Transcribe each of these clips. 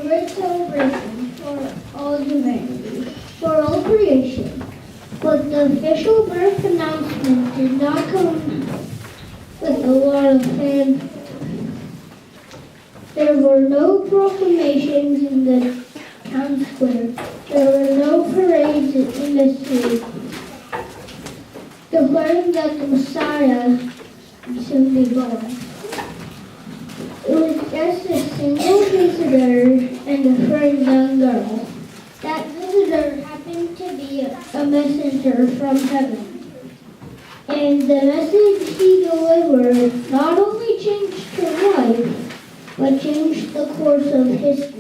great celebration for all humanity, for all creation. But the official birth announcement did not come with a lot of fanfare. There were no proclamations in the town square. There were no parades in the street declaring that the Messiah would soon be born. It was just a single visitor and a friend young girl. That visitor happened to be a messenger from heaven. And the message he delivered not only changed her life, but changed the course of history.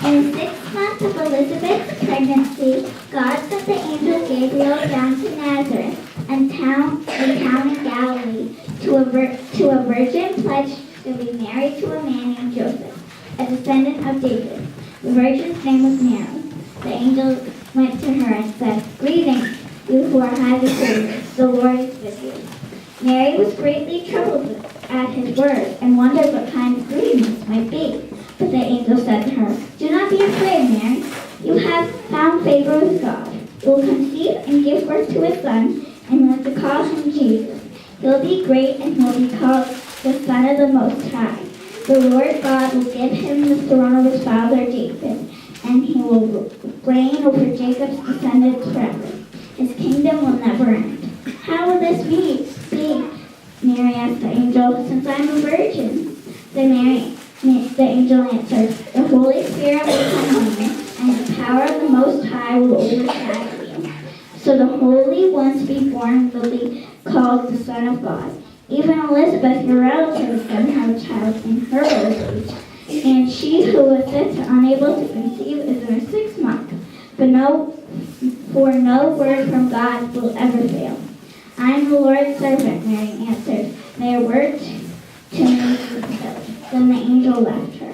In the 6th month of Elizabeth's pregnancy, God sent the angel Gabriel down to Nazareth, a town in Galilee, to a virgin pledged to be married to a man named Joseph, a descendant of David. The virgin's name was Mary. The angel went to her and said, "Greetings, you who are highly favored. The Lord is with you." Mary was greatly troubled at his word and wondered what kind of greeting this might be. But the angel said to her, "Do not be afraid, Mary. You have found favor with God. You will conceive and give birth to a son, and you are to call him Jesus. He will be great, and he will be called the Son of the Most High. The Lord God will give him the throne of his father David, and he will reign over Jacob's descendants forever. His kingdom will never end." "How will this be?" Mary asked the angel, "since I am a virgin." The angel answered, "The Holy Spirit will come on you, and the power of the Most High will overshadow you. So the Holy One to be born will be called the Son of God. Even Elizabeth, your relative, is going to have a child in her old age, and she who was yet unable to conceive is in her 6th month. For no word from God will ever fail." "I am the Lord's servant," Mary answered. "May your word to me be fulfilled." Then the angel left her.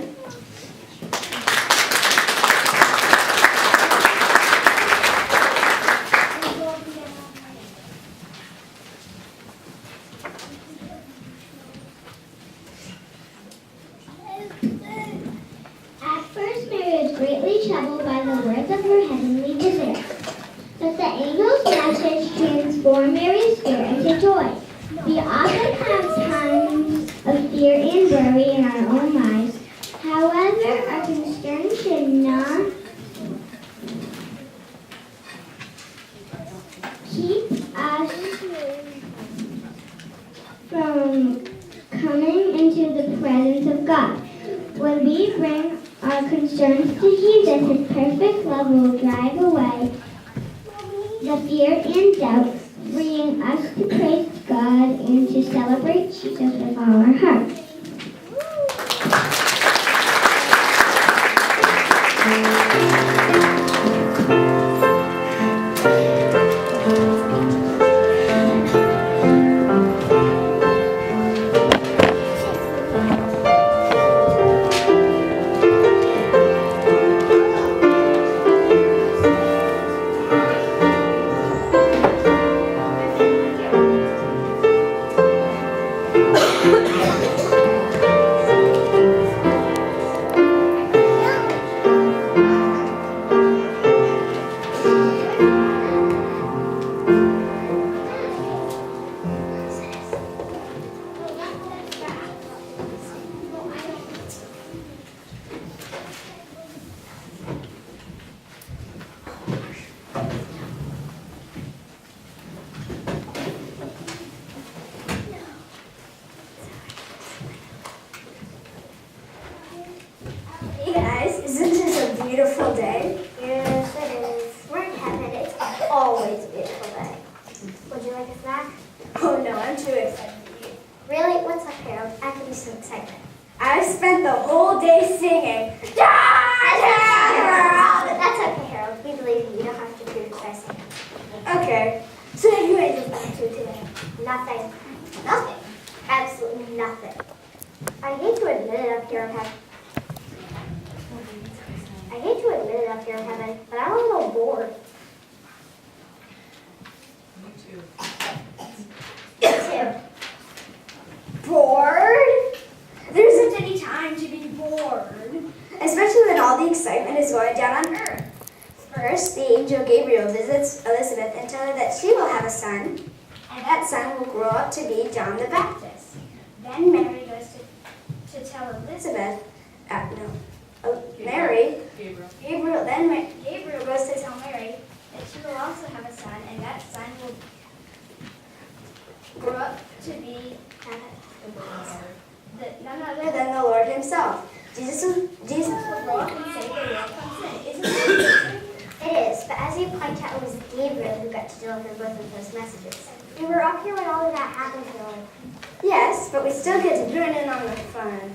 At first, Mary was greatly troubled by the words of her heavenly visitor. But the angel's message transformed Mary's fear into joy. We often have times of fear and worry in our own lives. However, our concern should not keep us from coming into the presence of God. When we bring our concerns to Jesus, His perfect love will drive away the fear and doubt, freeing us to praise God and to celebrate Jesus with all our hearts. Hey guys, isn't this a beautiful day? Yes, it is. We're in heaven. It's always a beautiful day. Would you like a snack? Oh no, I'm too excited to eat. Really? What's up, Harold? I could be so excited. I spent the whole day singing. Harold! That's okay, Harold. We believe you. You don't have to prove it by singing. Okay. So what have you guys been up to today? Nothing. Nothing? Absolutely nothing. I hate to admit it up here in heaven. but I'm a little bored. Gabriel visits Elizabeth and tells her that she will have a son, and that son will grow up to be John the Baptist. Then Mary goes to tell Elizabeth, Gabriel goes to tell Mary that she will also have a son, and that son will grow up to be none other than the Lord himself. Jesus will grow up and save the world from sin. Isn't that interesting? It is, but as you point out, it was Gabriel who got to deliver both of those messages. We were up here when all of that happened, Philip. Yes, but we still get to join in on the fun.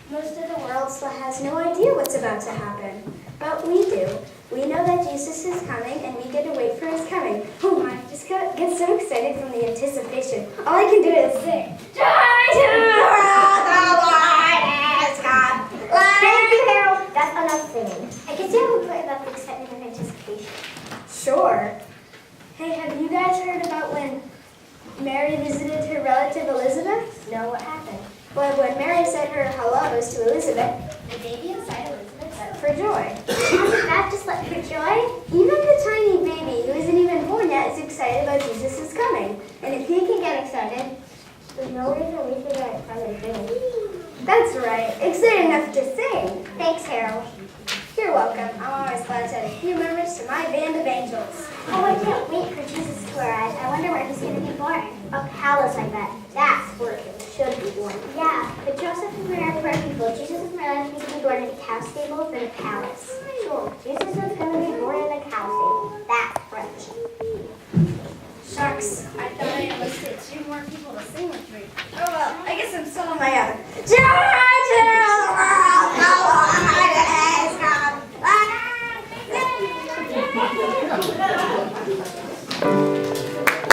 Most of the world still has no idea what's about to happen, but we do. We know that Jesus is coming, and we get to wait for his coming. Oh my, I just get so excited from the anticipation. All I can do is sing. Joy to the world, the Lord is come. Thank you, Harold. That's enough singing. I can see how we play about the excitement and anticipation. Sure. Hey, have you guys heard about when Mary visited her relative Elizabeth? No, what happened? Well, when Mary said her hellos to Elizabeth, the baby inside Elizabeth leapt for joy. Hasn't that just leapt for joy? Even the tiny baby, who isn't even born yet, is excited about Jesus' coming. And if he can get excited, there's no reason we should get excited too. That's right. Excited enough to sing. Thanks, Harold. You're welcome. I'm always glad to add a few members to my band of angels. Oh, I can't wait for Jesus to arrive. I wonder where he's going to be born. A palace, I bet. That's where he should be born. Yeah, but Joseph and Mary are poor people. Jesus and Mary need to be born in a cow stable for the palace. Sure, Jesus is going to be born in a cow stable. That's French. Shucks, I thought I enlisted 2 more people to sing with me. Oh well, I guess I'm still on my own. Joy to the world, the Lord is come.